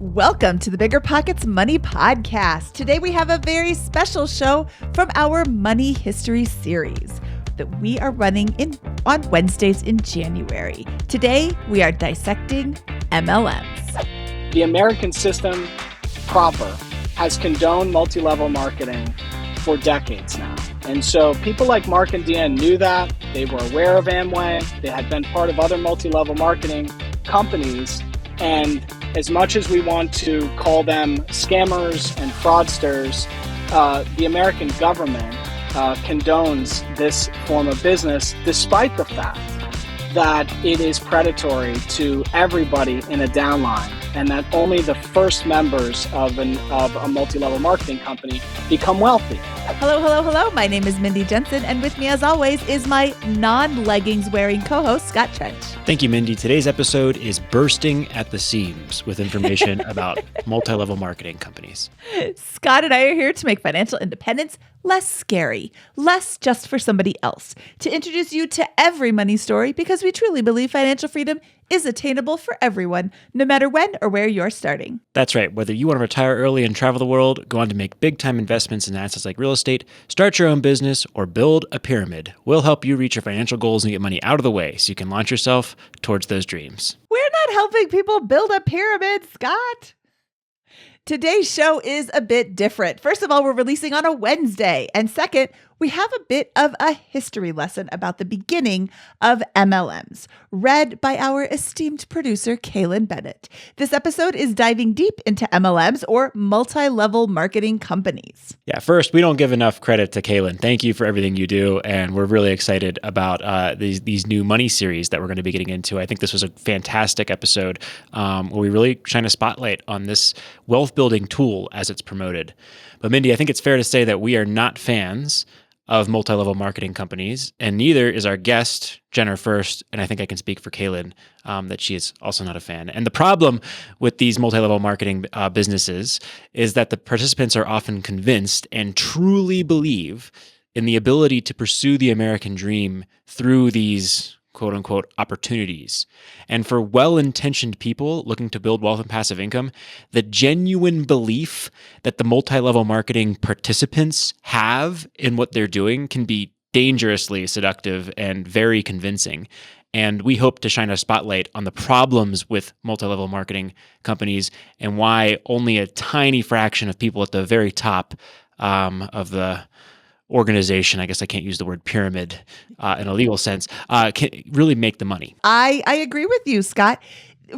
Welcome to the BiggerPockets Money Podcast. Today we have a very special show from our Money History series that we are running on Wednesdays in January. Today we are dissecting MLMs. The American system proper has condoned multi-level marketing for decades now. And so people like Mark and Deanne knew that. They were aware of Amway. They had been part of other multi-level marketing companies. And as much as we want to call them scammers and fraudsters, the American government condones this form of business despite the fact that it is predatory to everybody in a downline and that only the first members of a multi-level marketing company become wealthy. Hello. My name is Mindy Jensen, and with me as always is my non-leggings wearing co-host, Scott Trench. Thank you, Mindy. Today's episode is bursting at the seams with information about multi-level marketing companies. Scott and I are here to make financial independence less scary, less just for somebody else, to introduce you to every money story because we truly believe financial freedom is attainable for everyone, no matter when or where you're starting. That's right. Whether you want to retire early and travel the world, go on to make big-time investments in assets like real estate, start your own business, or build a pyramid, we'll help you reach your financial goals and get money out of the way so you can launch yourself towards those dreams. We're not helping people build a pyramid, Scott. Today's show is a bit different. First of all, we're releasing on a Wednesday. And second, we have a bit of a history lesson about the beginning of MLMs, read by our esteemed producer, Kaylin Bennett. This episode is diving deep into MLMs, or multi-level marketing companies. Yeah, first, we don't give enough credit to Kaylin. Thank you for everything you do. And we're really excited about these new money series that we're going to be getting into. I think this was a fantastic episode where we really shine a spotlight on this wealth building tool as it's promoted. But Mindy, I think it's fair to say that we are not fans of multi-level marketing companies, and neither is our guest, Jenner Furst, and I think I can speak for Kaylin, that she is also not a fan. And the problem with these multi-level marketing businesses is that the participants are often convinced and truly believe in the ability to pursue the American dream through these quote-unquote opportunities. And for well-intentioned people looking to build wealth and passive income, the genuine belief that the multi-level marketing participants have in what they're doing can be dangerously seductive and very convincing. And we hope to shine a spotlight on the problems with multi-level marketing companies and why only a tiny fraction of people at the very top of the organization, I guess I can't use the word pyramid in a legal sense, can really make the money. I agree with you, Scott.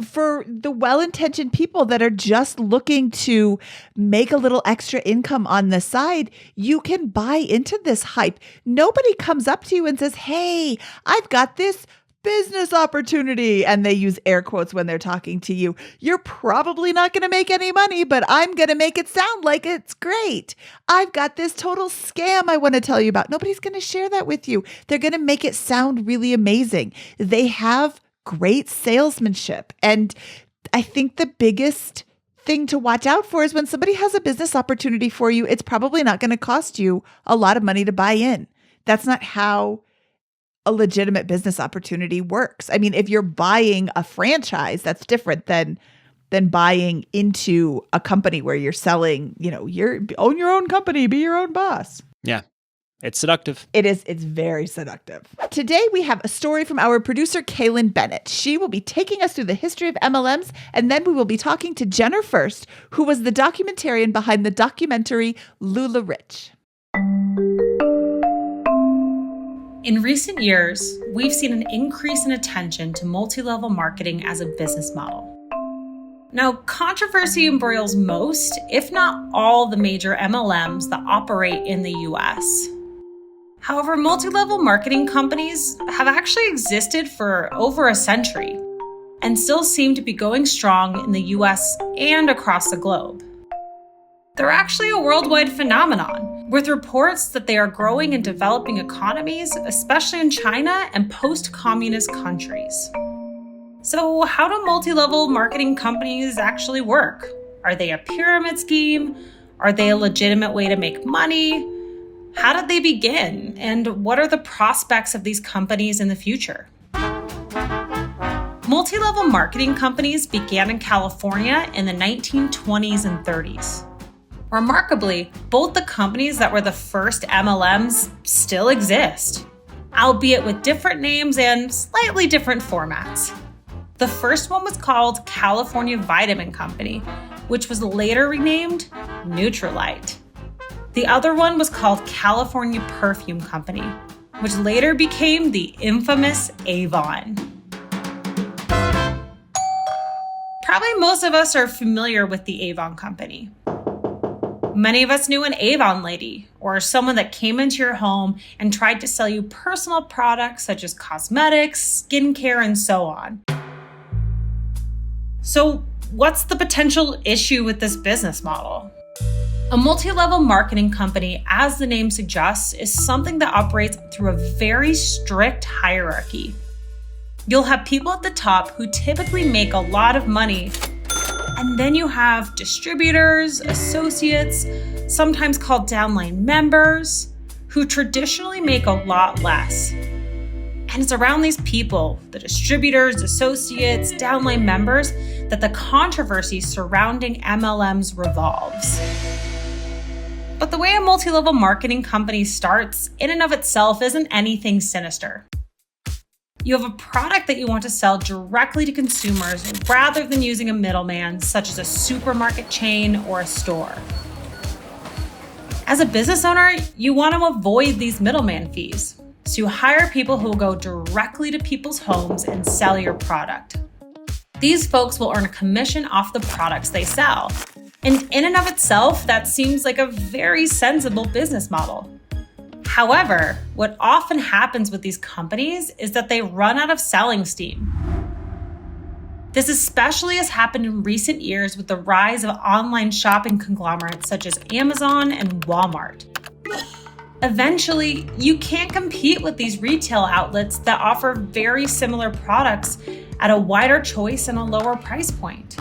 For the well-intentioned people that are just looking to make a little extra income on the side, you can buy into this hype. Nobody comes up to you and says, hey, I've got this business opportunity, and they use air quotes when they're talking to you. You're probably not going to make any money, but I'm going to make it sound like it's great. I've got this total scam I want to tell you about. Nobody's going to share that with you. They're going to make it sound really amazing. They have great salesmanship. And I think the biggest thing to watch out for is when somebody has a business opportunity for you, it's probably not going to cost you a lot of money to buy in. That's not how a legitimate business opportunity works. I mean, if you're buying a franchise, that's different than buying into a company where you're selling, own your own company, be your own boss. Yeah. It's seductive. It's very seductive. Today, we have a story from our producer, Kaylin Bennett. She will be taking us through the history of MLMs, and then we will be talking to Jenner Furst, who was the documentarian behind the documentary LuLaRich. In recent years, we've seen an increase in attention to multi-level marketing as a business model. Now, controversy embroils most, if not all, the major MLMs that operate in the US. However, multi-level marketing companies have actually existed for over a century and still seem to be going strong in the US and across the globe. They're actually a worldwide phenomenon, with reports that they are growing in developing economies, especially in China and post-communist countries. So how do multi-level marketing companies actually work? Are they a pyramid scheme? Are they a legitimate way to make money? How did they begin? And what are the prospects of these companies in the future? Multi-level marketing companies began in California in the 1920s and 30s. Remarkably, both the companies that were the first MLMs still exist, albeit with different names and slightly different formats. The first one was called California Vitamin Company, which was later renamed Nutrilite. The other one was called California Perfume Company, which later became the infamous Avon. Probably most of us are familiar with the Avon Company. Many of us knew an Avon lady, or someone that came into your home and tried to sell you personal products such as cosmetics, skincare, and so on. So, what's the potential issue with this business model? A multi-level marketing company, as the name suggests, is something that operates through a very strict hierarchy. You'll have people at the top who typically make a lot of money, and then you have distributors, associates, sometimes called downline members, who traditionally make a lot less. And it's around these people, the distributors, associates, downline members, that the controversy surrounding MLMs revolves. But the way a multi-level marketing company starts, in and of itself, isn't anything sinister. You have a product that you want to sell directly to consumers rather than using a middleman, such as a supermarket chain or a store. As a business owner, you want to avoid these middleman fees. So you hire people who will go directly to people's homes and sell your product. These folks will earn a commission off the products they sell. And in and of itself, that seems like a very sensible business model. However, what often happens with these companies is that they run out of selling steam. This especially has happened in recent years with the rise of online shopping conglomerates such as Amazon and Walmart. Eventually, you can't compete with these retail outlets that offer very similar products at a wider choice and a lower price point.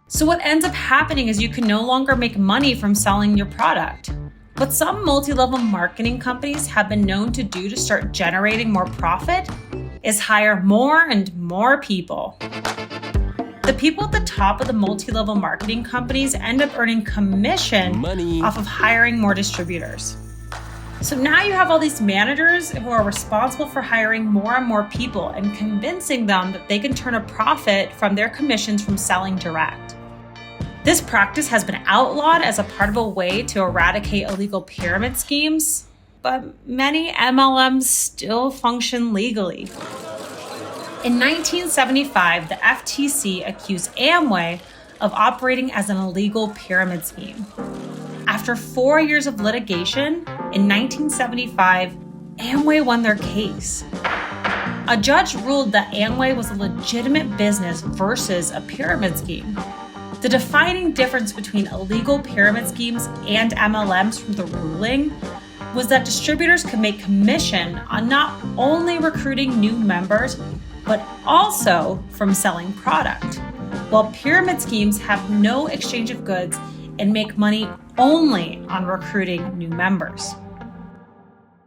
So what ends up happening is you can no longer make money from selling your product. What some multi-level marketing companies have been known to do to start generating more profit is hire more and more people. The people at the top of the multi-level marketing companies end up earning commission off of hiring more distributors. So now you have all these managers who are responsible for hiring more and more people and convincing them that they can turn a profit from their commissions from selling direct. This practice has been outlawed as a part of a way to eradicate illegal pyramid schemes, but many MLMs still function legally. In 1975, the FTC accused Amway of operating as an illegal pyramid scheme. After 4 years of litigation, in 1975, Amway won their case. A judge ruled that Amway was a legitimate business versus a pyramid scheme. The defining difference between illegal pyramid schemes and MLMs from the ruling was that distributors could make commission on not only recruiting new members, but also from selling product, while pyramid schemes have no exchange of goods and make money only on recruiting new members.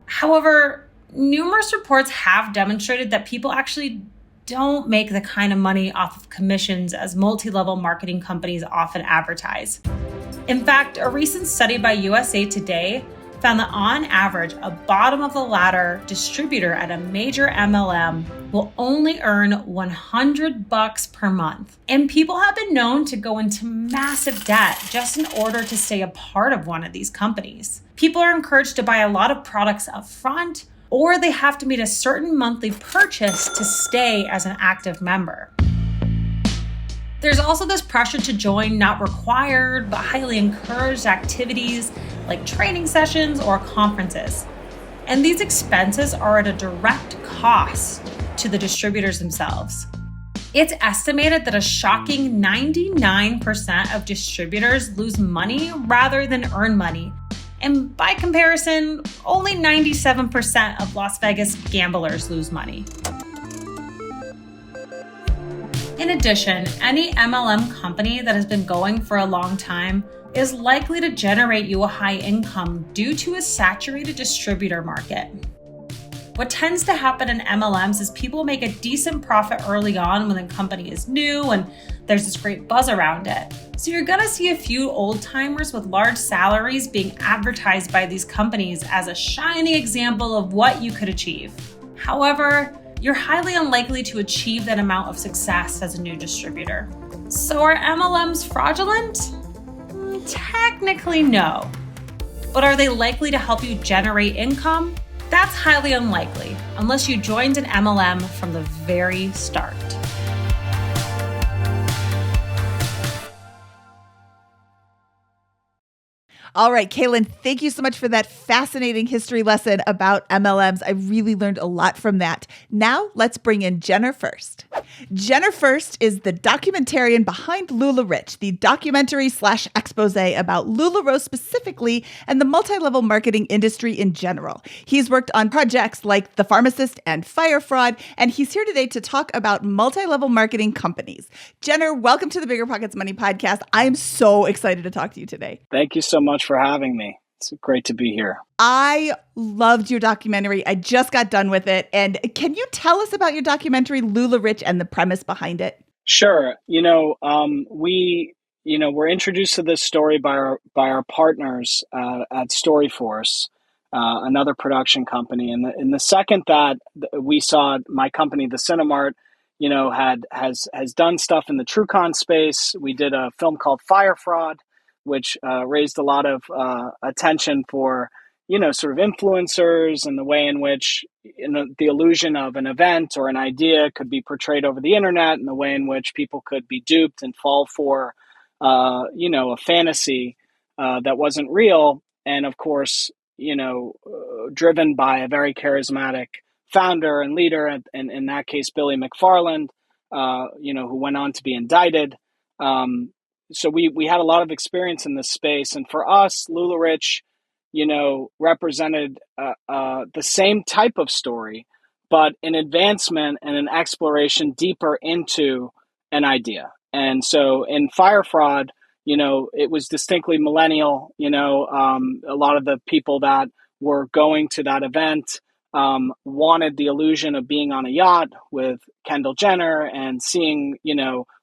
However, numerous reports have demonstrated that people actually don't make the kind of money off of commissions as multi-level marketing companies often advertise. In fact, a recent study by USA Today found that on average, a bottom-of-the-ladder distributor at a major MLM will only earn $100 per month. And people have been known to go into massive debt just in order to stay a part of one of these companies. People are encouraged to buy a lot of products up front, or they have to meet a certain monthly purchase to stay as an active member. There's also this pressure to join not required but highly encouraged activities like training sessions or conferences. And these expenses are at a direct cost to the distributors themselves. It's estimated that a shocking 99% of distributors lose money rather than earn money. And by comparison, only 97% of Las Vegas gamblers lose money. In addition, any MLM company that has been going for a long time is likely to generate you a high income due to a saturated distributor market. What tends to happen in MLMs is people make a decent profit early on when the company is new and there's this great buzz around it. So you're gonna see a few old timers with large salaries being advertised by these companies as a shiny example of what you could achieve. However, you're highly unlikely to achieve that amount of success as a new distributor. So are MLMs fraudulent? Technically, no. But are they likely to help you generate income? That's highly unlikely, unless you joined an MLM from the very start. All right, Kaylin, thank you so much for that fascinating history lesson about MLMs. I really learned a lot from that. Now, let's bring in Jenner Furst. Jenner Furst is the documentarian behind LuLaRich, the documentary/expose about LuLaRoe specifically and the multi-level marketing industry in general. He's worked on projects like The Pharmacist and Fire Fraud, and he's here today to talk about multi-level marketing companies. Jenner, welcome to the BiggerPockets Money Podcast. I am so excited to talk to you today. Thank you so much for having me. It's great to be here. I loved your documentary. I just got done with it. And can you tell us about your documentary, LuLaRich, and the premise behind it? Sure. We're introduced to this story by our partners at Storyforce, another production company. And the second that we saw my company, the Cinemart, has done stuff in the TrueCon space. We did a film called Fire Fraud, which raised a lot of attention for, sort of influencers and the way in which the illusion of an event or an idea could be portrayed over the internet, and the way in which people could be duped and fall for, a fantasy that wasn't real. And of course, driven by a very charismatic founder and leader, and in that case, Billy McFarland, who went on to be indicted. So we had a lot of experience in this space. And for us, LuLaRich, represented the same type of story, but an advancement and an exploration deeper into an idea. And so in Fire Fraud, it was distinctly millennial. A lot of the people that were going to that event wanted the illusion of being on a yacht with Kendall Jenner and seeing,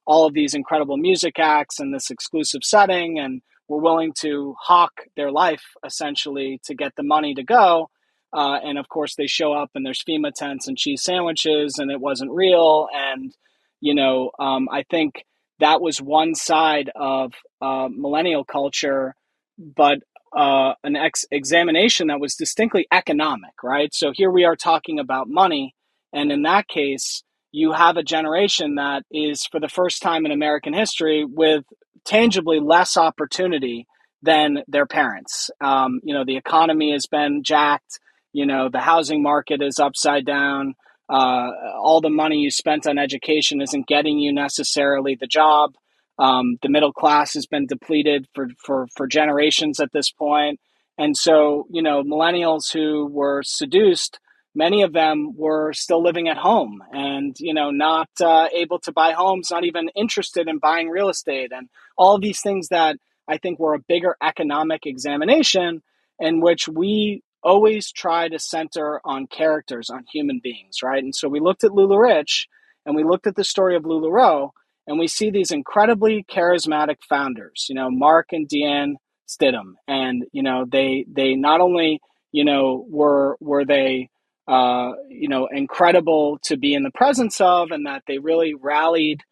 all of these incredible music acts in this exclusive setting, and were willing to hawk their life essentially to get the money to go. And of course, they show up and there's FEMA tents and cheese sandwiches, and it wasn't real. And, I think that was one side of millennial culture, but an examination that was distinctly economic, right? So here we are talking about money. And in that case, you have a generation that is, for the first time in American history, with tangibly less opportunity than their parents. The economy has been jacked. The housing market is upside down. All the money you spent on education isn't getting you necessarily the job. The middle class has been depleted for generations at this point. And so, millennials who were seduced, many of them were still living at home and, not able to buy homes, not even interested in buying real estate, and all of these things that I think were a bigger economic examination, in which we always try to center on characters, on human beings, right? And so we looked at LuLaRich and we looked at the story of LuLaRoe, and we see these incredibly charismatic founders, Mark and Deanne Stidham. And, they not only, were they, incredible to be in the presence of, and that they really rallied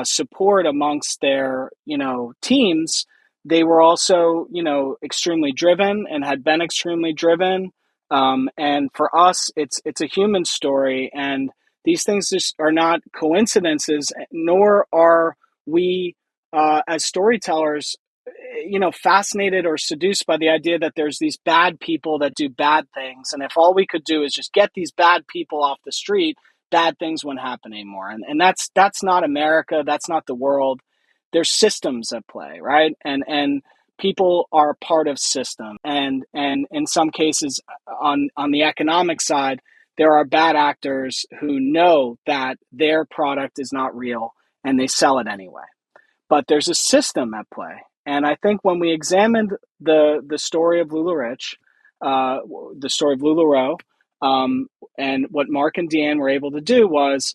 support amongst their, teams. They were also, extremely driven and had been extremely driven. And for us, it's a human story, and these things just are not coincidences, nor are we as storytellers, fascinated or seduced by the idea that there's these bad people that do bad things. And if all we could do is just get these bad people off the street, bad things wouldn't happen anymore. And that's not America. That's not the world. There's systems at play, right? And people are part of system. And in some cases on the economic side, there are bad actors who know that their product is not real and they sell it anyway. But there's a system at play. And I think when we examined the story of LuLaRich, the story of LuLaRoe, And what Mark and Deanne were able to do was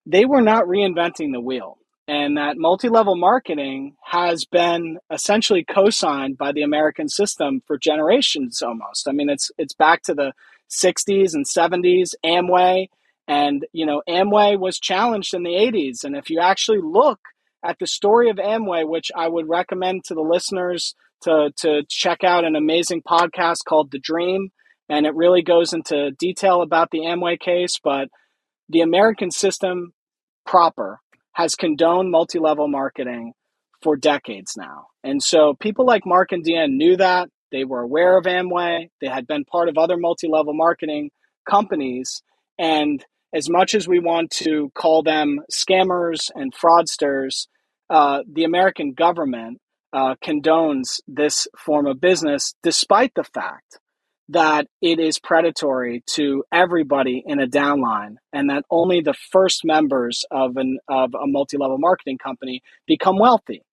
they were not reinventing the wheel. And that multi-level marketing has been essentially co-signed by the American system for generations almost. I mean, it's back to the 60s and 70s, Amway. And, Amway was challenged in the 80s. And if you actually look at the story of Amway, which I would recommend to the listeners to check out an amazing podcast called The Dream. And it really goes into detail about the Amway case. But the American system proper has condoned multi-level marketing for decades now. And so people like Mark and Deanne knew that. They were aware of Amway. They had been part of other multi-level marketing companies. And as much as we want to call them scammers and fraudsters, the American government condones this form of business despite the fact that it is predatory to everybody in a downline, and that only the first members of a multi-level marketing company become wealthy.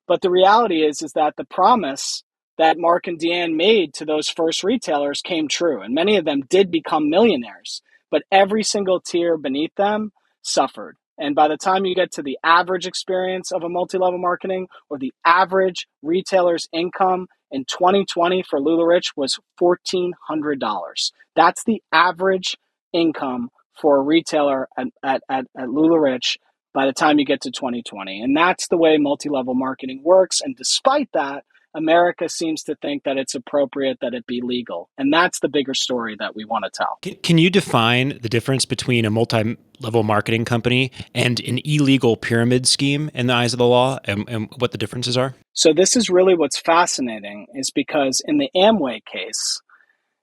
But the reality is that the promise that Mark and Deanne made to those first retailers came true, and many of them did become millionaires, but every single tier beneath them suffered. And by the time you get to the average experience of a multi-level marketing, or the average retailer's income in 2020 for LuLaRich was $1,400. That's the average income for a retailer at LuLaRich by the time you get to 2020. And that's the way multi-level marketing works. And despite that, America seems to think that it's appropriate that it be legal. And that's the bigger story that we want to tell. Can you define the difference between a multi-level marketing company and an illegal pyramid scheme in the eyes of the law, and what the differences are? So this is really what's fascinating, is because in the Amway case,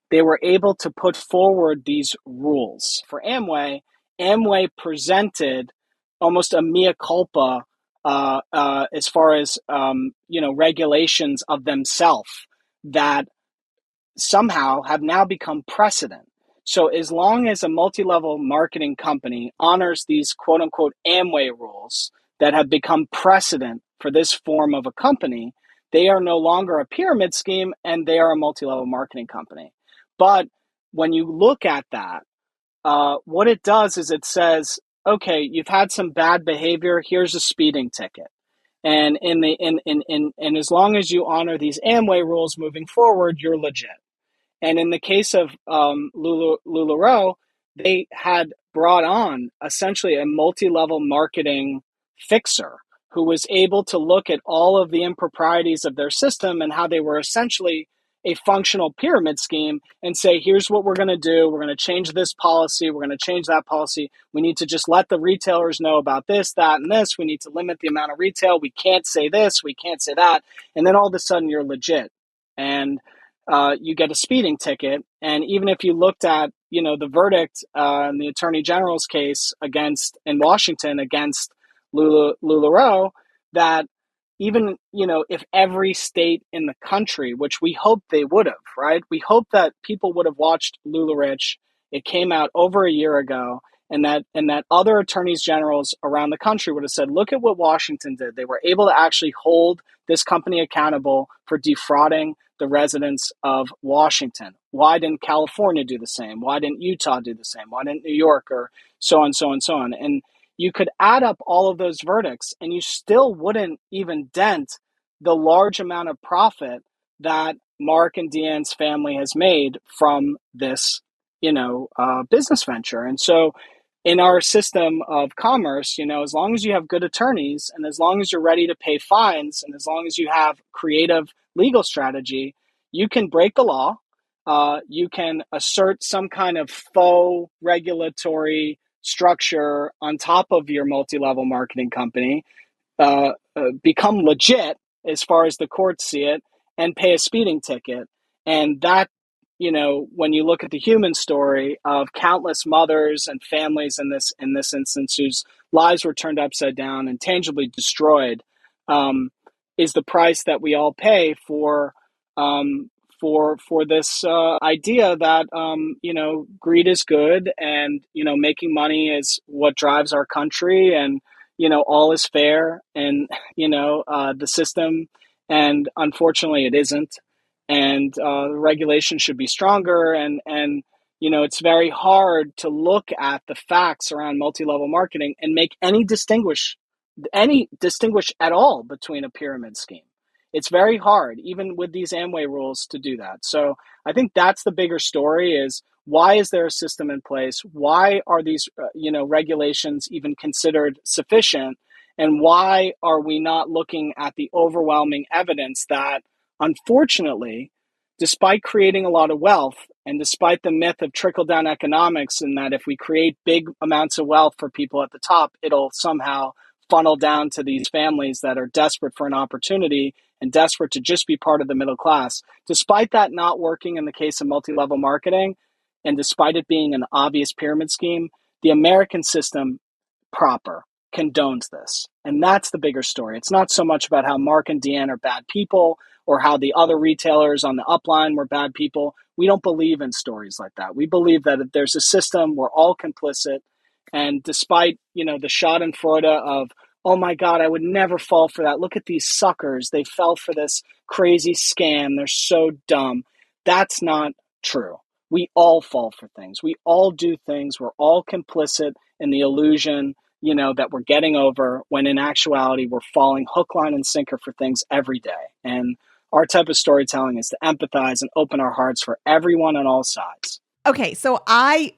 they were able to put forward these rules. For Amway, Amway presented almost a mea culpa as far as regulations of themselves that somehow have now become precedent. So as long as a multi-level marketing company honors these quote unquote Amway rules that have become precedent for this form of a company, they are no longer a pyramid scheme and they are a multi-level marketing company. But when you look at that, what it does is it says, okay, you've had some bad behavior, here's a speeding ticket. And and as long as you honor these Amway rules moving forward, you're legit. And in the case of LuLaRoe, they had brought on essentially a multi-level marketing fixer who was able to look at all of the improprieties of their system and how they were essentially a functional pyramid scheme and say, here's what we're going to do. We're going to change this policy. We're going to change that policy. We need to just let the retailers know about this, that, and this. We need to limit the amount of retail. We can't say this. We can't say that. And then all of a sudden you're legit. And you get a speeding ticket. And even if you looked at, the verdict in the Attorney General's case in Washington against LuLaRoe, that even, if every state in the country, which we hope they would have, right? We hope that people would have watched LuLaRich. It came out over a year ago, and that other attorneys generals around the country would have said, look at what Washington did. They were able to actually hold this company accountable for defrauding the residents of Washington. Why didn't California do the same? Why didn't Utah do the same? Why didn't New York, or so on, so on, so on? And you could add up all of those verdicts and you still wouldn't even dent the large amount of profit that Mark and Deanne's family has made from this, business venture. And so in our system of commerce, as long as you have good attorneys and as long as you're ready to pay fines and as long as you have creative legal strategy, you can break the law. You can assert some kind of faux regulatory structure on top of your multi-level marketing company, become legit as far as the courts see it, and pay a speeding ticket. And that, when you look at the human story of countless mothers and families in this instance whose lives were turned upside down and tangibly destroyed, is the price that we all pay for this idea that greed is good, and making money is what drives our country, and all is fair, and the system, and unfortunately it isn't, and the regulation should be stronger, and it's very hard to look at the facts around multi-level marketing and make any distinguish at all between a pyramid scheme. It's very hard, even with these Amway rules, to do that. So I think that's the bigger story: is why is there a system in place? Why are these regulations even considered sufficient? And why are we not looking at the overwhelming evidence that, unfortunately, despite creating a lot of wealth and despite the myth of trickle-down economics, in that if we create big amounts of wealth for people at the top, it'll somehow funnel down to these families that are desperate for an opportunity and desperate to just be part of the middle class. Despite that not working in the case of multi-level marketing, and despite it being an obvious pyramid scheme, the American system proper condones this. And that's the bigger story. It's not so much about how Mark and Deanne are bad people or how the other retailers on the upline were bad people. We don't believe in stories like that. We believe that if there's a system, we're all complicit. And despite, the schadenfreude of, oh my God, I would never fall for that. Look at these suckers. They fell for this crazy scam. They're so dumb. That's not true. We all fall for things. We all do things. We're all complicit in the illusion, that we're getting over, when in actuality, we're falling hook, line, and sinker for things every day. And our type of storytelling is to empathize and open our hearts for everyone on all sides. Okay, so I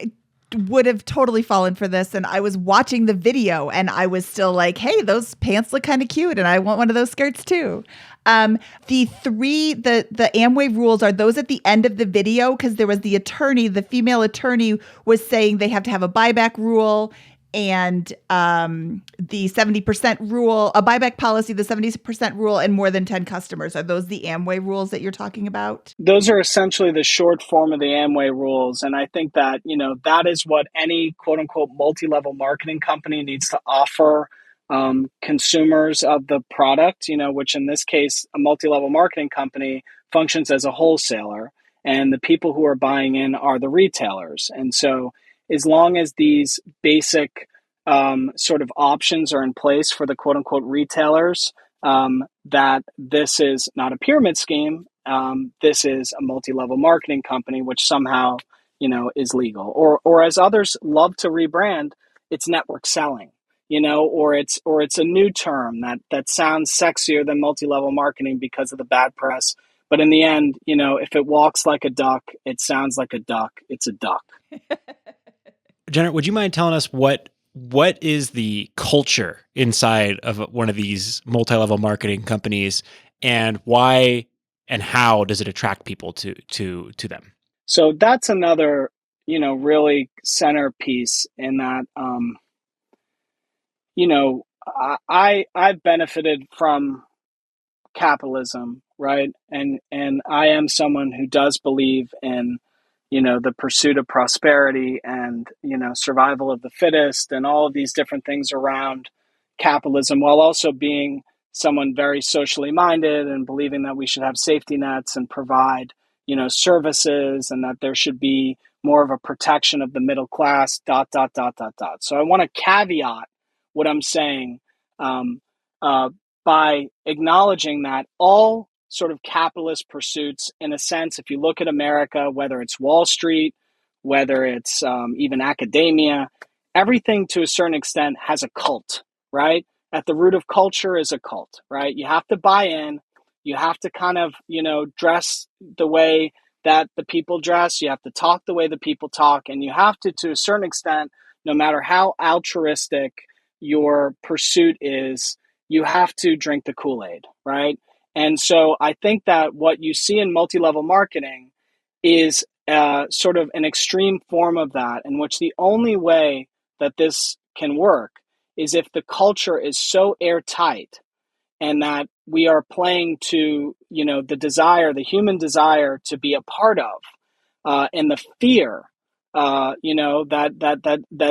would have totally fallen for this, and I was watching the video and I was still like, hey, those pants look kind of cute and I want one of those skirts too. The Amway rules, are those at the end of the video? Because there was the female attorney was saying they have to have a buyback rule and the 70% rule, a buyback policy, the 70% rule, and more than 10 customers. Are those the Amway rules that you're talking about? Those are essentially the short form of the Amway rules. And I think that, that is what any quote unquote multi-level marketing company needs to offer consumers of the product, which in this case, a multi-level marketing company functions as a wholesaler, and the people who are buying in are the retailers. And so as long as these basic sort of options are in place for the quote unquote retailers, that this is not a pyramid scheme, this is a multi-level marketing company, which somehow, is legal. Or as others love to rebrand, it's network selling, or it's a new term that sounds sexier than multi-level marketing because of the bad press. But in the end, if it walks like a duck, it sounds like a duck, it's a duck. Jenner, would you mind telling us what is the culture inside of one of these multi-level marketing companies, and why and how does it attract people to them? So that's another, really centerpiece in that, I've benefited from capitalism, right? And I am someone who does believe in, the pursuit of prosperity and, survival of the fittest and all of these different things around capitalism, while also being someone very socially minded and believing that we should have safety nets and provide, services, and that there should be more of a protection of the middle class, ... So I want to caveat what I'm saying by acknowledging that all sort of capitalist pursuits, in a sense, if you look at America, whether it's Wall Street, whether it's even academia, everything to a certain extent has a cult, right? At the root of culture is a cult, right? You have to buy in. You have to kind of, dress the way that the people dress. You have to talk the way the people talk. And you have to a certain extent, no matter how altruistic your pursuit is, you have to drink the Kool-Aid, right? And so I think that what you see in multi-level marketing is sort of an extreme form of that, in which the only way that this can work is if the culture is so airtight and that we are playing to, the human desire to be a part of, and the fear, that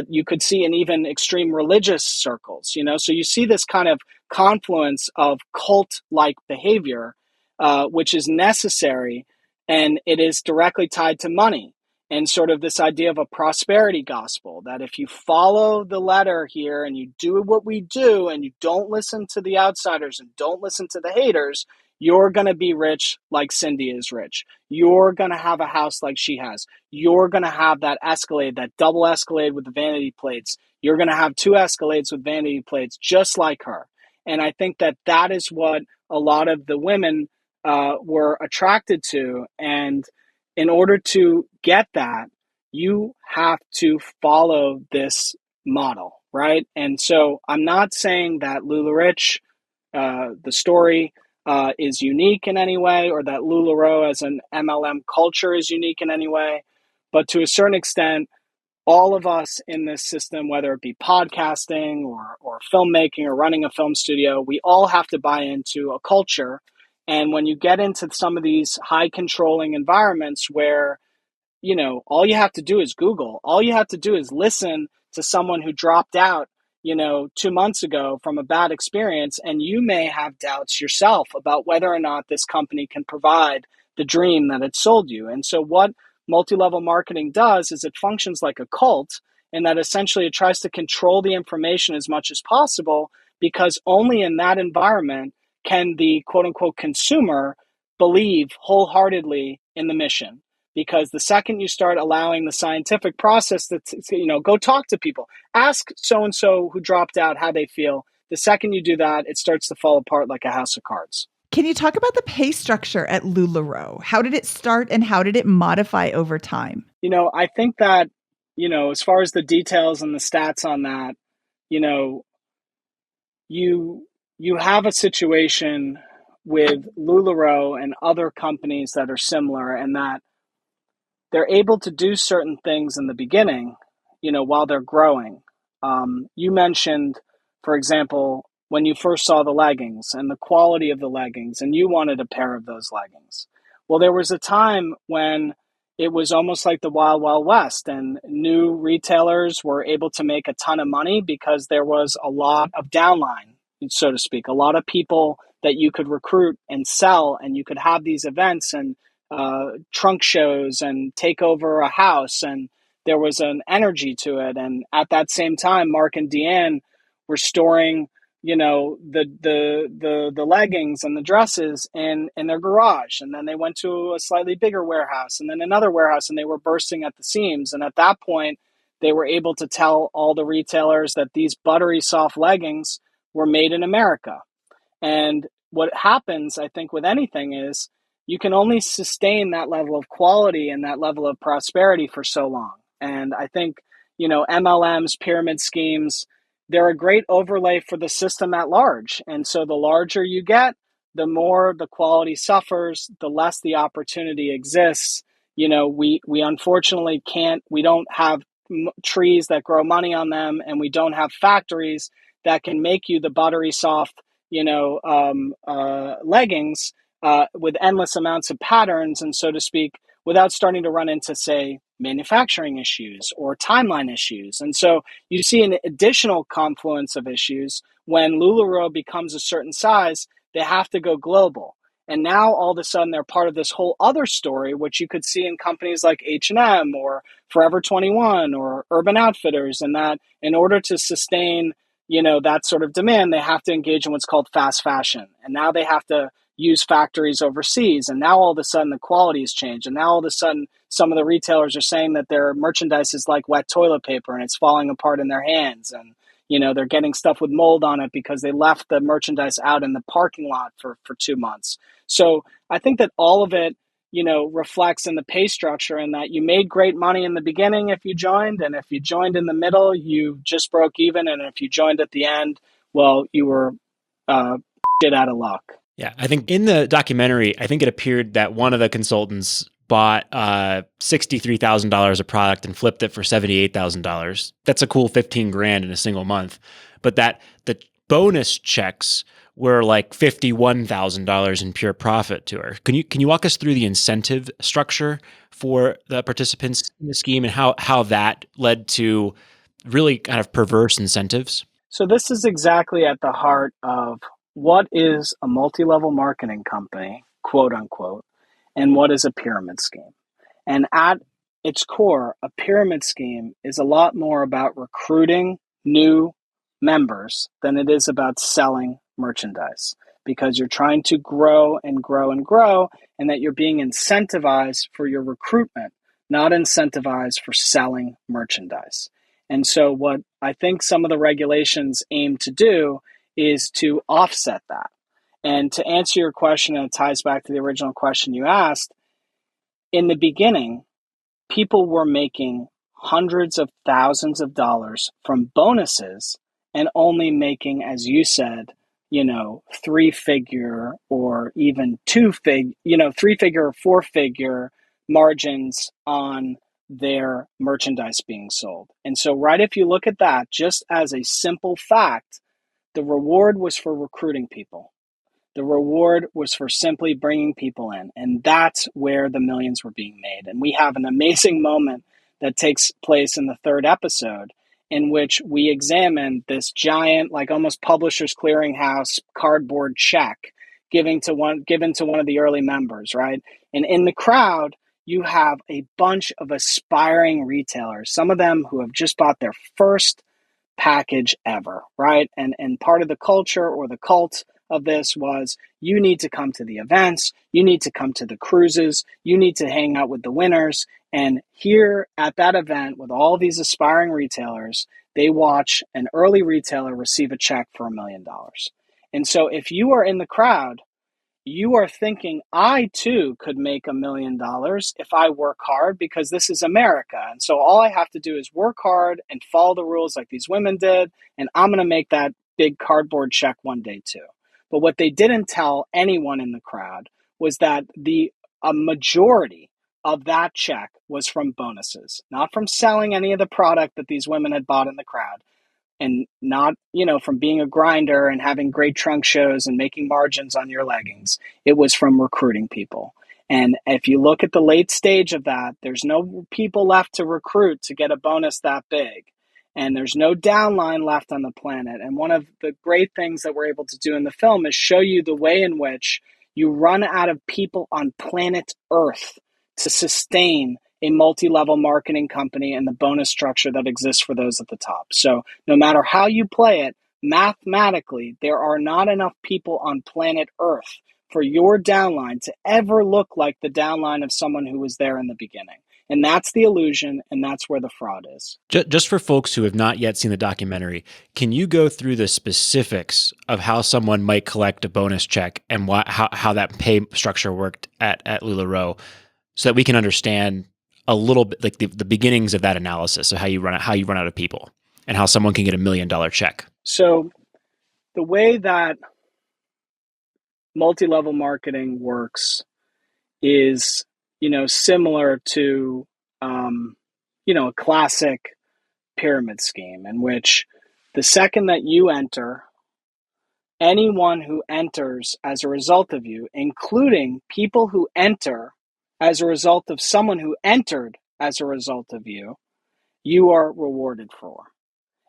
you could see in even extreme religious circles, So you see this kind of confluence of cult-like behavior, which is necessary, and it is directly tied to money. and sort of this idea of a prosperity gospel, that if you follow the letter here and you do what we do and you don't listen to the outsiders and don't listen to the haters, you're going to be rich like Cindy is rich. You're going to have a house like she has. You're going to have that Escalade, that double Escalade with the vanity plates. You're going to have 2 Escalades with vanity plates just like her. And I think that that is what a lot of the women were attracted to. And in order to get that, you have to follow this model, right? And so I'm not saying that LuLaRich, the story, is unique in any way, or that LuLaRoe as an MLM culture is unique in any way. But to a certain extent, all of us in this system, whether it be podcasting or filmmaking or running a film studio, we all have to buy into a culture. And when you get into some of these high controlling environments where, you know, all you have to do is Google, all you have to do is listen to someone who dropped out, you know, 2 months ago from a bad experience, and you may have doubts yourself about whether or not this company can provide the dream that it sold you. And so what multi-level marketing does is it functions like a cult, in that essentially it tries to control the information as much as possible, because only in that environment can the quote unquote consumer believe wholeheartedly in the mission. Because the second you start allowing the scientific process to, you know, go talk to people, ask so-and-so who dropped out how they feel. The second you do that, it starts to fall apart like a house of cards. Can you talk about the pay structure at LuLaRoe? How did it start and how did it modify over time? You know, I think that, you know, as far as the details and the stats on that, you know, you have a situation with LuLaRoe and other companies that are similar, and that they're able to do certain things in the beginning, you know, while they're growing. You mentioned, for example, when you first saw the leggings and the quality of the leggings, and you wanted a pair of those leggings. Well, there was a time when it was almost like the Wild Wild West, and new retailers were able to make a ton of money because there was a lot of downline, so to speak, a lot of people that you could recruit and sell, and you could have these events and trunk shows and take over a house, and there was an energy to it. And at that same time, Mark and Deanne were storing, you know, the leggings and the dresses in their garage, and then they went to a slightly bigger warehouse, and then another warehouse, and they were bursting at the seams. And at that point, they were able to tell all the retailers that these buttery soft leggings were made in America. And what happens, I think, with anything is you can only sustain that level of quality and that level of prosperity for so long. And I think, you know, MLMs, pyramid schemes, they're a great overlay for the system at large. And so the larger you get, the more the quality suffers, the less the opportunity exists. You know, we unfortunately we don't have trees that grow money on them, and we don't have factories that can make you the buttery soft, you know, leggings with endless amounts of patterns, and so to speak, without starting to run into, say, manufacturing issues or timeline issues. And so you see an additional confluence of issues. When LuLaRoe becomes a certain size, they have to go global. And now all of a sudden they're part of this whole other story, which you could see in companies like H&M or Forever 21 or Urban Outfitters, and that in order to sustain, you know, that sort of demand, they have to engage in what's called fast fashion. And now they have to use factories overseas. And now all of a sudden the quality has changed. And now all of a sudden some of the retailers are saying that their merchandise is like wet toilet paper and it's falling apart in their hands. And, you know, they're getting stuff with mold on it because they left the merchandise out in the parking lot for 2 months. So I think that all of it, you know, reflects in the pay structure, and that you made great money in the beginning if you joined. And if you joined in the middle, you just broke even. And if you joined at the end, well, you were shit out of luck. Yeah, I think in the documentary, I think it appeared that one of the consultants bought $63,000 of product and flipped it for $78,000. That's a cool 15 grand in a single month. But that the bonus checks were like $51,000 in pure profit to her. Can you walk us through the incentive structure for the participants in the scheme and how that led to really kind of perverse incentives? So this is exactly at the heart of what is a multi-level marketing company, quote unquote, and what is a pyramid scheme. And at its core, a pyramid scheme is a lot more about recruiting new members than it is about selling merchandise, because you're trying to grow and grow and grow, and that you're being incentivized for your recruitment, not incentivized for selling merchandise. And so what I think some of the regulations aim to do is to offset that. And to answer your question, and it ties back to the original question you asked, in the beginning, people were making hundreds of thousands of dollars from bonuses and only making, as you said, three-figure or even three-figure or four-figure margins on their merchandise being sold. And so, right, if you look at that, just as a simple fact, the reward was for recruiting people. The reward was for simply bringing people in. And that's where the millions were being made. And we have an amazing moment that takes place in the third episode, in which we examine this giant, like almost Publishers Clearinghouse cardboard check given to one of the early members, right? And in the crowd, you have a bunch of aspiring retailers, some of them who have just bought their first package ever, right? And part of the culture or the cult of this was, you need to come to the events, you need to come to the cruises, you need to hang out with the winners. And here at that event with all these aspiring retailers, they watch an early retailer receive a check for $1 million. And so if you are in the crowd, you are thinking, I too could make $1 million if I work hard, because this is America. And so all I have to do is work hard and follow the rules like these women did, and I'm going to make that big cardboard check one day too. But what they didn't tell anyone in the crowd was that a majority of that check was from bonuses, not from selling any of the product that these women had bought in the crowd, and not, from being a grinder and having great trunk shows and making margins on your leggings. It was from recruiting people. And if you look at the late stage of that, there's no people left to recruit to get a bonus that big. And there's no downline left on the planet. And one of the great things that we're able to do in the film is show you the way in which you run out of people on planet Earth to sustain a multi-level marketing company and the bonus structure that exists for those at the top. So no matter how you play it, mathematically, there are not enough people on planet Earth for your downline to ever look like the downline of someone who was there in the beginning. And that's the illusion, and that's where the fraud is. Just for folks who have not yet seen the documentary, can you go through the specifics of how someone might collect a bonus check and how that pay structure worked at LuLaRoe, so that we can understand a little bit, like the beginnings of that analysis of how you run out of people and how someone can get $1 million check? So the way that multi-level marketing works is, similar to, a classic pyramid scheme, in which the second that you enter, anyone who enters as a result of you, including people who enter as a result of someone who entered as a result of you, you are rewarded for.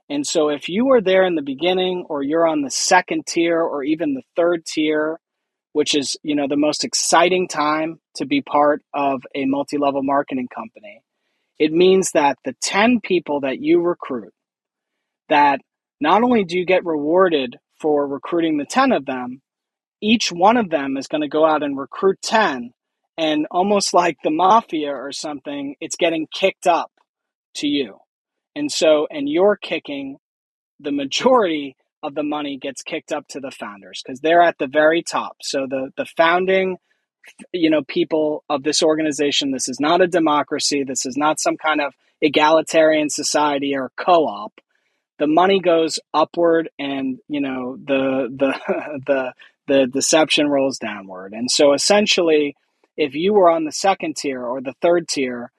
And so if you are there in the beginning, or you're on the second tier or even the third tier, which is, the most exciting time to be part of a multi-level marketing company, it means that the 10 people that you recruit, that not only do you get rewarded for recruiting the 10 of them, each one of them is going to go out and recruit 10, and almost like the mafia or something, it's getting kicked up to you. And you're kicking, the majority of the money gets kicked up to the founders, because they're at the very top. So the founding, people of this organization, this is not a democracy. This is not some kind of egalitarian society or co-op. The money goes upward, and the deception rolls downward. And so essentially, if you were on the second tier or the third tier,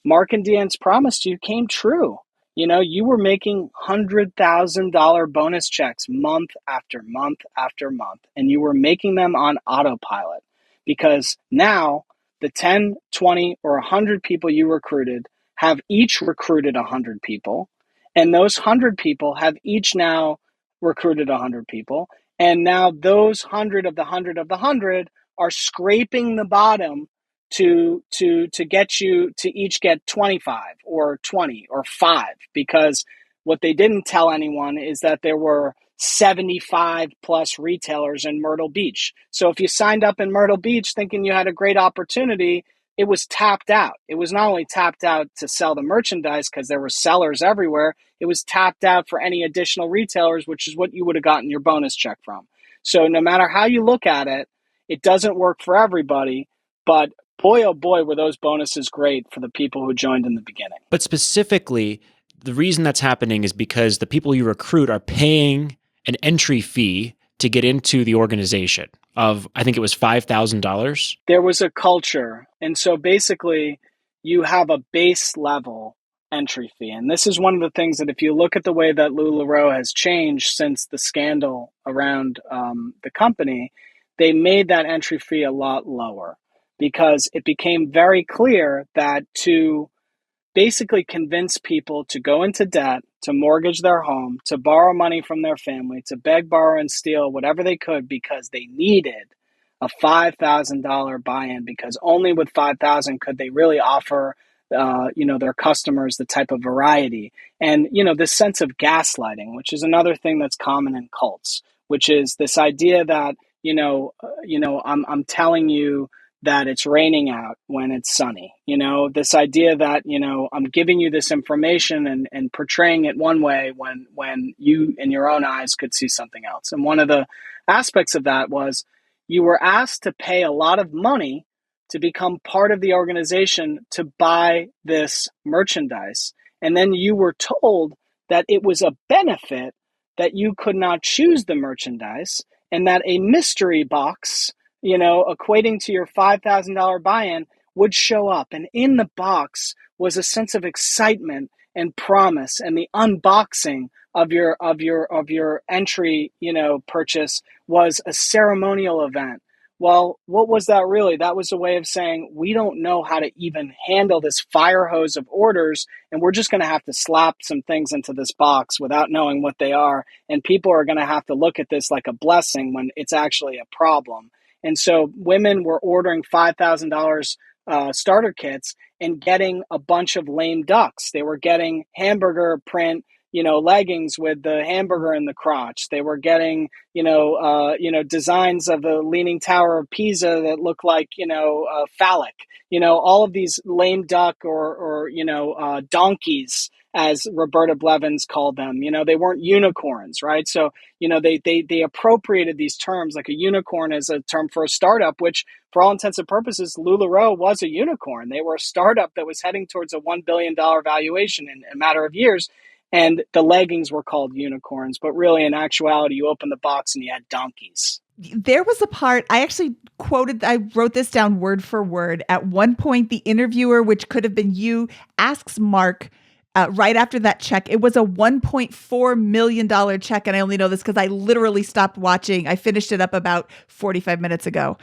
Mark and Deanne's promise to you came true. You were making $100,000 bonus checks month after month after month, and you were making them on autopilot, because now the 10, 20, or 100 people you recruited have each recruited 100 people, and those 100 people have each now recruited 100 people, and now those 100 of the 100 of the 100 are scraping the bottom to get you to each get 25 or 20 or 5, because what they didn't tell anyone is that there were 75 plus retailers in Myrtle Beach. So if you signed up in Myrtle Beach thinking you had a great opportunity, it was tapped out. It was not only tapped out to sell the merchandise because there were sellers everywhere, it was tapped out for any additional retailers, which is what you would have gotten your bonus check from. So no matter how you look at it, it doesn't work for everybody, but boy, oh boy, were those bonuses great for the people who joined in the beginning. But specifically, the reason that's happening is because the people you recruit are paying an entry fee to get into the organization of, I think it was $5,000. There was a culture. And so basically, you have a base level entry fee. And this is one of the things that if you look at the way that LuLaRoe has changed since the scandal around the company, they made that entry fee a lot lower, because it became very clear that to basically convince people to go into debt, to mortgage their home, to borrow money from their family, to beg, borrow, and steal whatever they could because they needed a $5,000 buy-in, because only with $5,000 could they really offer their customers the type of variety. And, this sense of gaslighting, which is another thing that's common in cults, which is this idea that, I'm telling you that it's raining out when it's sunny. This idea that, I'm giving you this information and portraying it one way when you in your own eyes could see something else. And one of the aspects of that was you were asked to pay a lot of money to become part of the organization to buy this merchandise. And then you were told that it was a benefit that you could not choose the merchandise, and that a mystery box, equating to your $5,000 buy-in, would show up. And in the box was a sense of excitement and promise, and the unboxing of your entry, purchase was a ceremonial event. Well, what was that really? That was a way of saying, we don't know how to even handle this fire hose of orders, and we're just going to have to slap some things into this box without knowing what they are. And people are going to have to look at this like a blessing when it's actually a problem. And so women were ordering $5,000 starter kits and getting a bunch of lame ducks. They were getting hamburger print, leggings with the hamburger in the crotch. They were getting, designs of the Leaning Tower of Pisa that look like, phallic. All of these lame duck or donkeys, as Roberta Blevins called them. They weren't unicorns, right? So, they appropriated these terms. Like a unicorn is a term for a startup, which for all intents and purposes, LuLaRoe was a unicorn. They were a startup that was heading towards a $1 billion valuation in a matter of years. And the leggings were called unicorns, but really in actuality, you opened the box and you had donkeys. There was a part I actually I wrote this down word for word. At one point, the interviewer, which could have been you, asks Mark, right after that check, it was a $1.4 million check. And I only know this because I literally stopped watching. I finished it up about 45 minutes ago.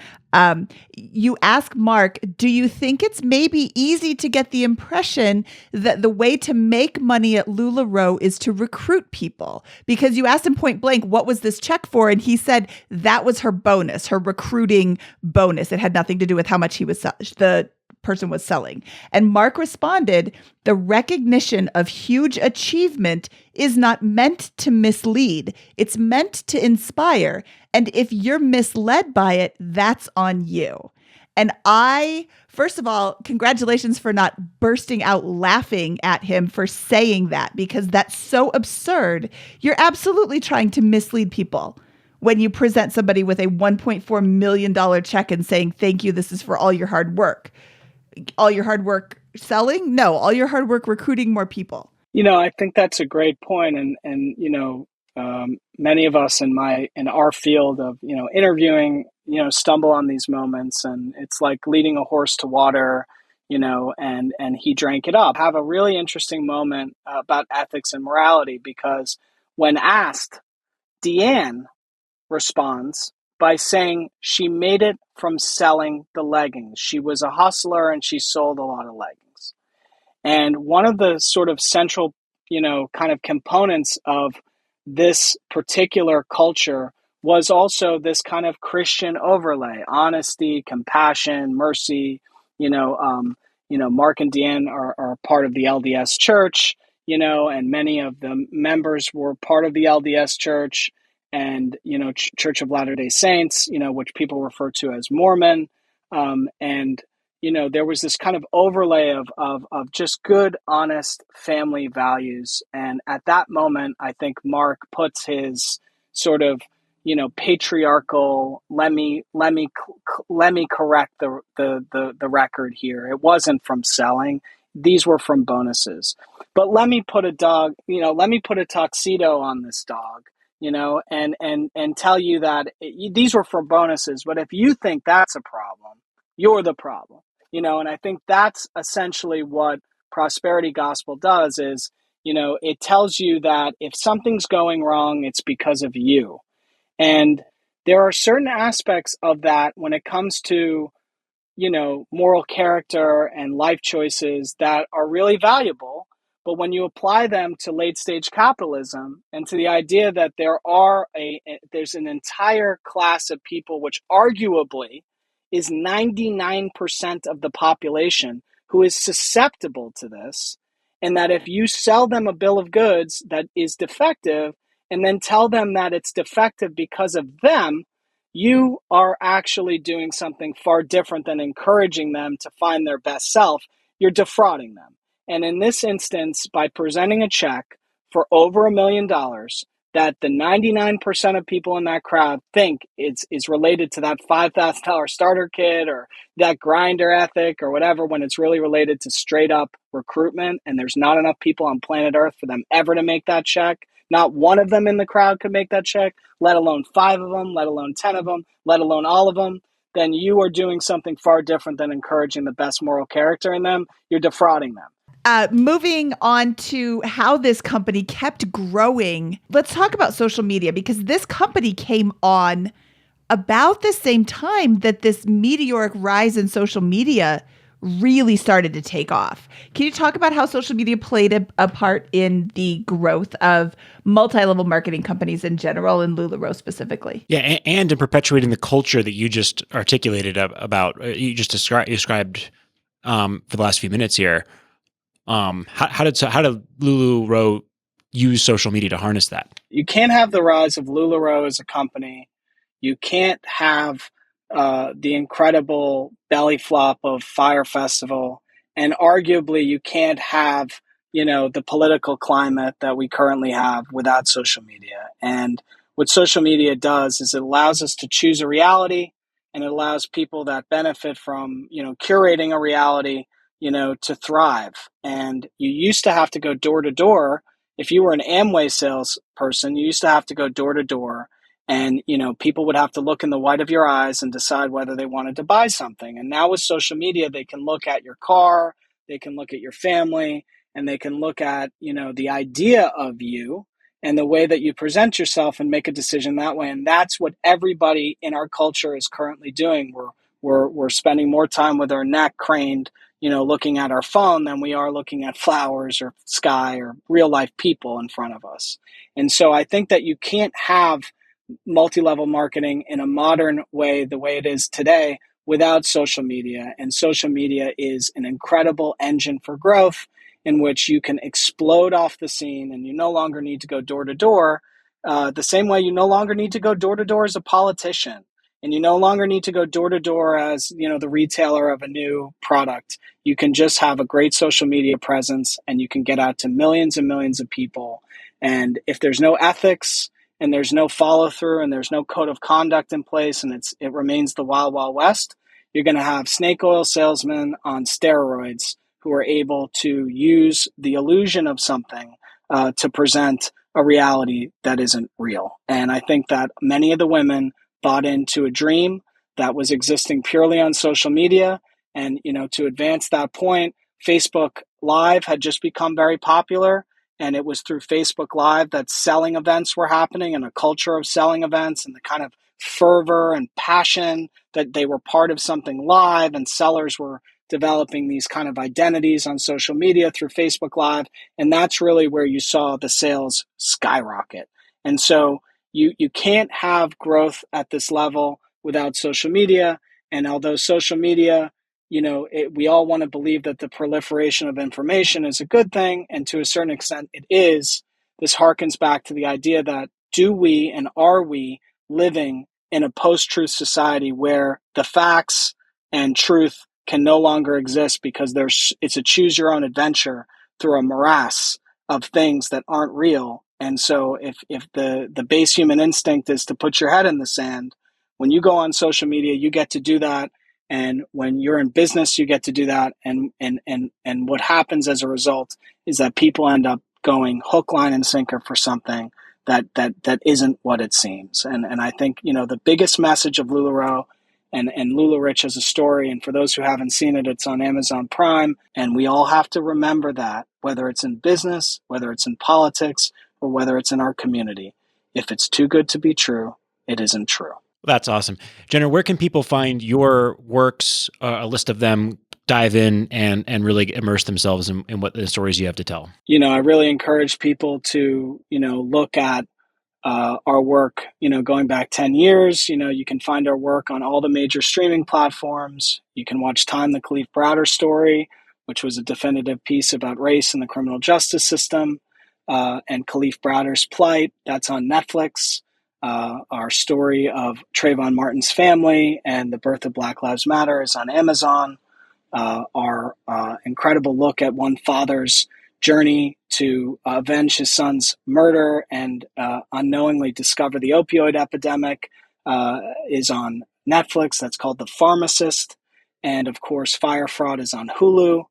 You ask Mark, do you think it's maybe easy to get the impression that the way to make money at LuLaRoe is to recruit people? Because you asked him point blank, what was this check for? And he said that was her bonus, her recruiting bonus. It had nothing to do with how much the person was selling. And Mark responded, the recognition of huge achievement is not meant to mislead. It's meant to inspire. And if you're misled by it, that's on you. And first of all, congratulations for not bursting out laughing at him for saying that, because that's so absurd. You're absolutely trying to mislead people when you present somebody with a $1.4 million check and saying, thank you, this is for all your hard work. All your hard work selling? No, all your hard work recruiting more people. I think that's a great point. And many of us in our field of, interviewing, stumble on these moments, and it's like leading a horse to water, and he drank it up. Have a really interesting moment about ethics and morality, because when asked, Deanne responds by saying she made it from selling the leggings. She was a hustler and she sold a lot of leggings. And one of the sort of central, kind of components of this particular culture was also this kind of Christian overlay: honesty, compassion, mercy, Mark and Deanne are part of the LDS Church, and many of the members were part of the LDS Church and, Church of Latter-day Saints, which people refer to as Mormon. And there was this kind of overlay of just good, honest family values. And at that moment, I think Mark puts his sort of, patriarchal, let me correct the record here. It wasn't from selling. These were from bonuses. But let me put a tuxedo on this dog, and tell you that these were for bonuses. But if you think that's a problem, you're the problem. And I think that's essentially what prosperity gospel does is, it tells you that if something's going wrong, it's because of you. And there are certain aspects of that when it comes to, moral character and life choices that are really valuable. But when you apply them to late stage capitalism and to the idea that there's an entire class of people, which arguably is 99% of the population who is susceptible to this, and that if you sell them a bill of goods that is defective and then tell them that it's defective because of them, you are actually doing something far different than encouraging them to find their best self. You're defrauding them. And in this instance, by presenting a check for over $1 million that the 99% of people in that crowd think is related to that $5,000 starter kit or that grinder ethic or whatever, when it's really related to straight up recruitment, and there's not enough people on planet Earth for them ever to make that check. Not one of them in the crowd could make that check, let alone 5 of them, let alone 10 of them, let alone all of them. Then you are doing something far different than encouraging the best moral character in them. You're defrauding them. Moving on to how this company kept growing, let's talk about social media, because this company came on about the same time that this meteoric rise in social media really started to take off. Can you talk about how social media played a part in the growth of multi-level marketing companies in general and LuLaRoe specifically? Yeah, and in perpetuating the culture that you just articulated about, you just described for the last few minutes here. How did LuLaRoe use social media to harness that? You can't have the rise of LuLaRoe as a company. You can't have the incredible belly flop of Fire Festival, and arguably you can't have the political climate that we currently have without social media. And what social media does is it allows us to choose a reality, and it allows people that benefit from curating a reality to thrive. And you used to have to go door to door. If you were an Amway salesperson, you used to have to go door to door. And, people would have to look in the white of your eyes and decide whether they wanted to buy something. And now with social media, they can look at your car, they can look at your family, and they can look at, the idea of you and the way that you present yourself and make a decision that way. And that's what everybody in our culture is currently doing. We're spending more time with our neck craned, looking at our phone than we are looking at flowers or sky or real life people in front of us. And so I think that you can't have multi-level marketing in a modern way, the way it is today, without social media. And social media is an incredible engine for growth in which you can explode off the scene, and you no longer need to go door to door the same way you no longer need to go door to door as a politician. And you no longer need to go door to door as, the retailer of a new product. You can just have a great social media presence, and you can get out to millions and millions of people. And if there's no ethics, and there's no follow through, and there's no code of conduct in place, and it remains the wild, wild west, you're going to have snake oil salesmen on steroids who are able to use the illusion of something to present a reality that isn't real. And I think that many of the women bought into a dream that was existing purely on social media. And, to advance that point, Facebook Live had just become very popular. And it was through Facebook Live that selling events were happening, and a culture of selling events, and the kind of fervor and passion that they were part of something live, and sellers were developing these kind of identities on social media through Facebook Live. And that's really where you saw the sales skyrocket. And so you can't have growth at this level without social media. And although social media, we all want to believe that the proliferation of information is a good thing. And to a certain extent, it is. This harkens back to the idea that do we and are we living in a post-truth society where the facts and truth can no longer exist because it's a choose your own adventure through a morass of things that aren't real. And so if the base human instinct is to put your head in the sand, when you go on social media, you get to do that. And when you're in business, you get to do that. And what happens as a result is that people end up going hook, line, and sinker for something that isn't what it seems. And I think, the biggest message of LuLaRoe and LuLaRich as a story, and for those who haven't seen it, it's on Amazon Prime. And we all have to remember that, whether it's in business, whether it's in politics, or whether it's in our community, if it's too good to be true, it isn't true. That's awesome. Jenner, where can people find your works, a list of them, dive in and really immerse themselves in what the stories you have to tell? I really encourage people to, look at our work, going back 10 years. You can find our work on all the major streaming platforms. You can watch Time, the Kalief Browder Story, which was a definitive piece about race in the criminal justice system, and Kalief Browder's plight. That's on Netflix. Our story of Trayvon Martin's family and the birth of Black Lives Matter is on Amazon. Our incredible look at one father's journey to avenge his son's murder and unknowingly discover the opioid epidemic is on Netflix. That's called The Pharmacist. And of course, Fire Fraud is on Hulu.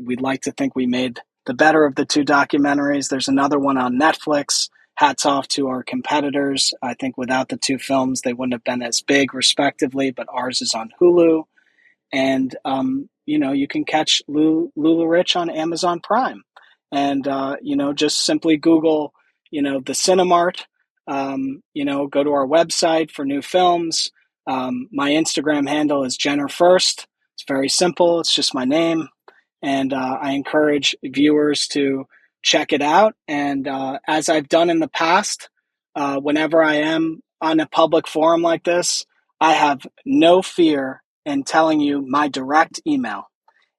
We'd like to think we made the better of the two documentaries. There's another one on Netflix. Hats off to our competitors. I think without the two films, they wouldn't have been as big, respectively, but ours is on Hulu. And, you can catch LuLaRich on Amazon Prime. And, just simply Google, the Cinemart, go to our website for new films. My Instagram handle is Jenner Furst. It's very simple. It's just my name. And I encourage viewers to check it out. And as I've done in the past, whenever I am on a public forum like this, I have no fear in telling you my direct email.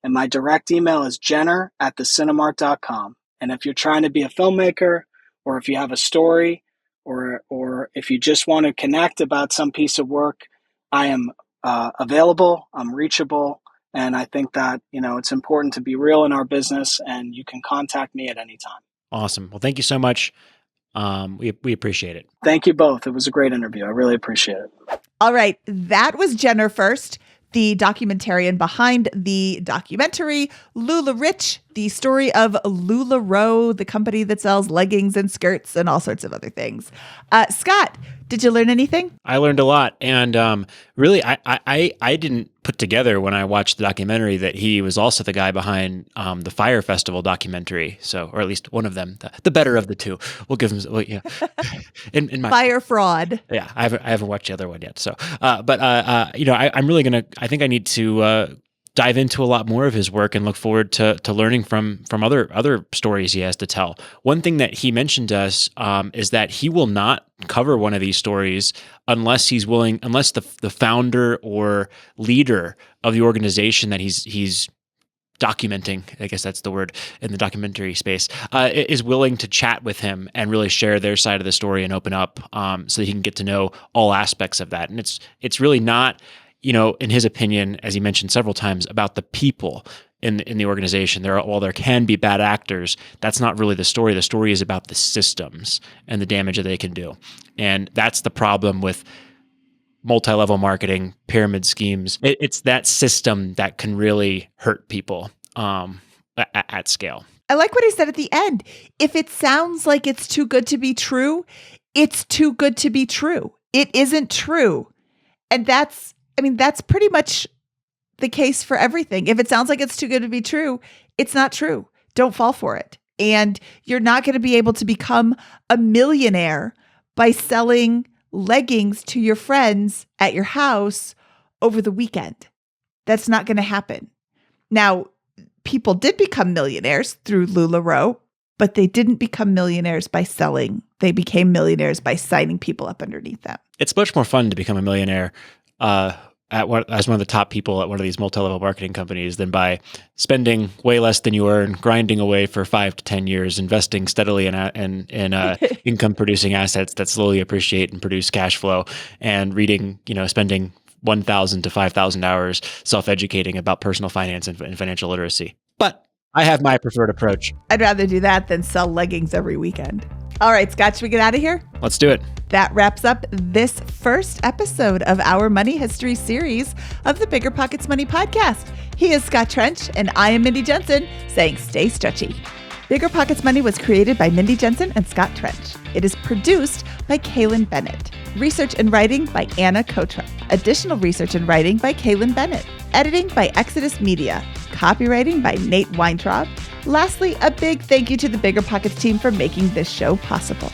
And my direct email is jenner@thecinemart.com. And if you're trying to be a filmmaker, or if you have a story, or if you just want to connect about some piece of work, I am available, I'm reachable. And I think that, it's important to be real in our business, and you can contact me at any time. Awesome. Well, thank you so much. We appreciate it. Thank you both. It was a great interview. I really appreciate it. All right. That was Jenner Furst, the documentarian behind the documentary LuLaRich, the story of LuLaRoe, the company that sells leggings and skirts and all sorts of other things. Scott, did you learn anything? I learned a lot. And really, I didn't put together when I watched the documentary that he was also the guy behind the Fire Festival documentary. So, or at least one of them, the better of the two. We'll give him, in my Fire Fraud. Yeah, I haven't watched the other one yet. So, I'm really I think I need to dive into a lot more of his work and look forward to learning from other stories he has to tell. One thing that he mentioned to us is that he will not cover one of these stories unless the founder or leader of the organization that he's documenting, I guess that's the word in the documentary space, is willing to chat with him and really share their side of the story and open up so that he can get to know all aspects of that. And it's really not, in his opinion, as he mentioned several times, about the people in the organization. While there can be bad actors, that's not really the story. The story is about the systems and the damage that they can do. And that's the problem with multi-level marketing, pyramid schemes. It's that system that can really hurt people at scale. I like what he said at the end. If it sounds like it's too good to be true, it's too good to be true. It isn't true. And that's pretty much the case for everything. If it sounds like it's too good to be true, it's not true. Don't fall for it. And you're not going to be able to become a millionaire by selling leggings to your friends at your house over the weekend. That's not going to happen. Now, people did become millionaires through LuLaRoe, but they didn't become millionaires by selling. They became millionaires by signing people up underneath them. It's much more fun to become a millionaire as one of the top people at one of these multi-level marketing companies than by spending way less than you earn, grinding away for 5 to 10 years, investing steadily in income-producing assets that slowly appreciate and produce cash flow, and spending 1,000 to 5,000 hours self-educating about personal finance and financial literacy. But I have my preferred approach. I'd rather do that than sell leggings every weekend. All right, Scott, should we get out of here? Let's do it. That wraps up this first episode of our Money History series of the BiggerPockets Money Podcast. He is Scott Trench, and I am Mindy Jensen, saying stay stretchy. BiggerPockets Money was created by Mindy Jensen and Scott Trench. It is produced by Kaylin Bennett. Research and writing by Anna Kotra. Additional research and writing by Kaylin Bennett. Editing by Exodus Media. Copywriting by Nate Weintraub. Lastly, a big thank you to the BiggerPockets team for making this show possible.